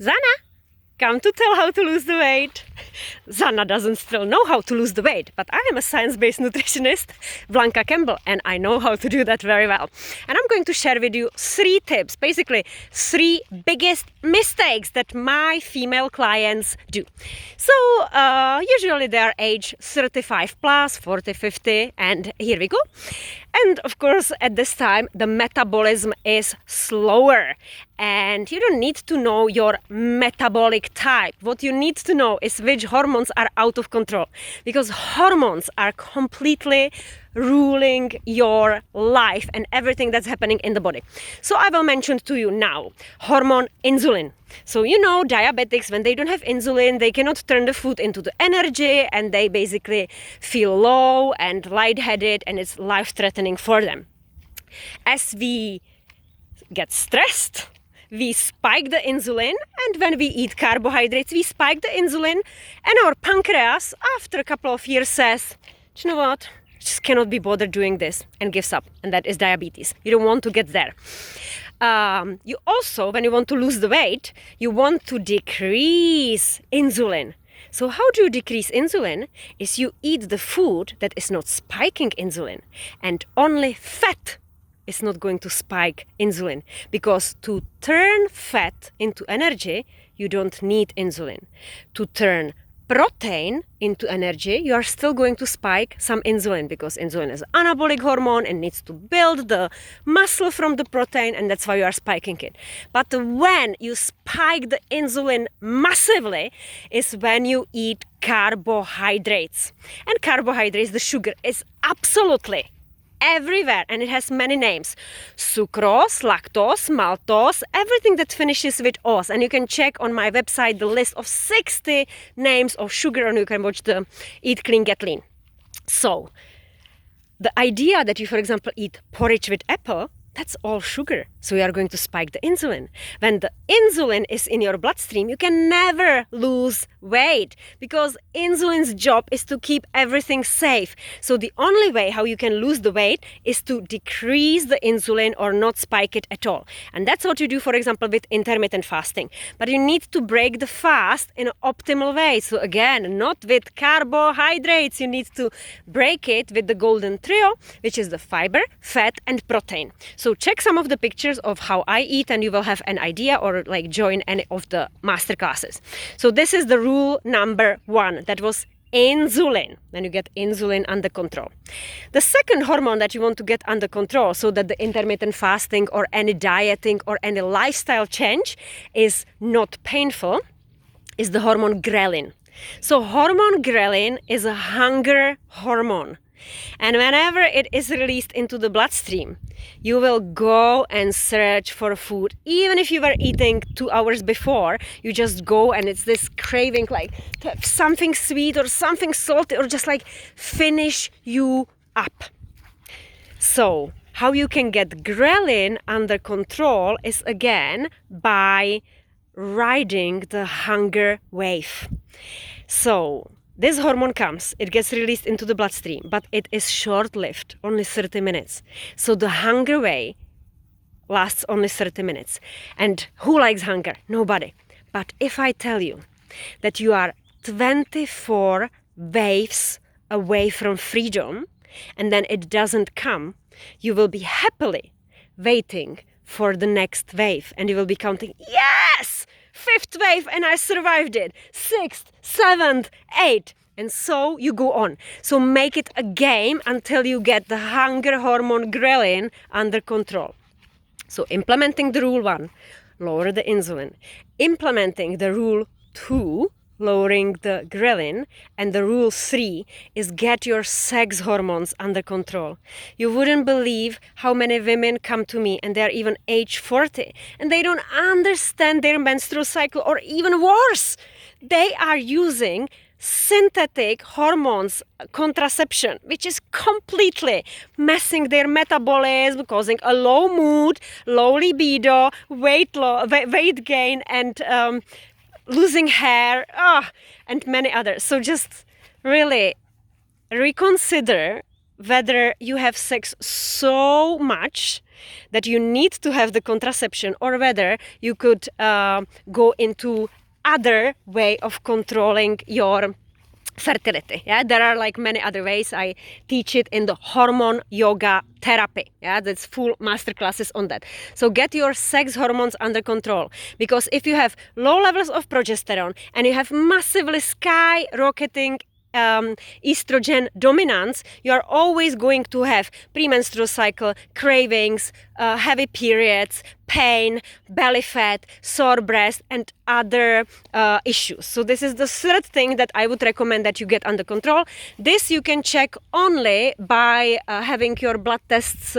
Zana, come to tell how to lose the weight. Zana doesn't still know how to lose the weight, but I am a science-based nutritionist, Blanka Campbell, and I know how to do that very well. And I'm going to share with you 3 tips, basically 3 biggest mistakes that my female clients do. So usually they are age 35 plus, 40, 50, and here we go. And of course, at this time, the metabolism is slower. And you don't need to know your metabolic type. What you need to know is which hormones are out of control. Because hormones are completely ruling your life and everything that's happening in the body. So I will mention to you now, hormone insulin. So you know, diabetics, when they don't have insulin, they cannot turn the food into the energy and they basically feel low and lightheaded and it's life-threatening for them. As we get stressed, we spike the insulin, and when we eat carbohydrates, we spike the insulin, and our pancreas, after a couple of years, says, you know what, just cannot be bothered doing this, and gives up, and that is diabetes. You don't want to get there. You also, when you want to lose the weight, you want to decrease insulin. So how do you decrease insulin? Is you eat the food that is not spiking insulin, and only fat is not going to spike insulin, because to turn fat into energy, you don't need insulin. To turn protein into energy, you are still going to spike some insulin, because insulin is an anabolic hormone and needs to build the muscle from the protein, and that's why you are spiking it. But when you spike the insulin massively is when you eat carbohydrates. And carbohydrates, the sugar, is absolutely everywhere, and it has many names: sucrose, lactose, maltose, everything that finishes with os. And you can check on my website the list of 60 names of sugar, and you can watch the Eat Clean, Get Lean. So the idea that you, for example, eat porridge with apple, that's all sugar. So you are going to spike the insulin. When the insulin is in your bloodstream, you can never lose weight, because insulin's job is to keep everything safe. So the only way how you can lose the weight is to decrease the insulin or not spike it at all. And that's what you do, for example, with intermittent fasting. But you need to break the fast in an optimal way. So again, not with carbohydrates. You need to break it with the golden trio, which is the fiber, fat, and protein. So check some of the pictures of how I eat, and you will have an idea, or like join any of the masterclasses. So this is the rule number 1. That was insulin. When you get insulin under control. The second hormone that you want to get under control, so that the intermittent fasting or any dieting or any lifestyle change is not painful, is the hormone ghrelin. So hormone ghrelin is a hunger hormone. And whenever it is released into the bloodstream, you will go and search for food. Even if you were eating 2 hours before, you just go and it's this craving, like to have something sweet or something salty, or just like finish you up. So how you can get ghrelin under control is again by riding the hunger wave. So this hormone comes, it gets released into the bloodstream, but it is short-lived, only 30 minutes. So the hunger wave lasts only 30 minutes. And who likes hunger? Nobody. But if I tell you that you are 24 waves away from freedom, and then it doesn't come, you will be happily waiting for the next wave, and you will be counting, yes! 5th wave, and I survived it. 6th, 7th, 8th. And so you go on. So make it a game until you get the hunger hormone ghrelin under control. So implementing the rule 1, lower the insulin. Implementing the rule 2, lowering the ghrelin, and the rule 3 is get your sex hormones under control. You wouldn't believe how many women come to me and they're even age 40 and they don't understand their menstrual cycle, or even worse, they are using synthetic hormones, contraception, which is completely messing their metabolism, causing a low mood, low libido, weight gain, and losing hair, and many others. So just really reconsider whether you have sex so much that you need to have the contraception, or whether you could go into other way of controlling your fertility. Yeah, there are like many other ways. I teach it in the hormone yoga therapy. Yeah, that's full masterclasses on that. So get your sex hormones under control, because if you have low levels of progesterone and you have massively skyrocketing estrogen dominance, you are always going to have premenstrual cycle, cravings, heavy periods, pain, belly fat, sore breast, and other issues. So this is the third thing that I would recommend that you get under control. This you can check only by having your blood tests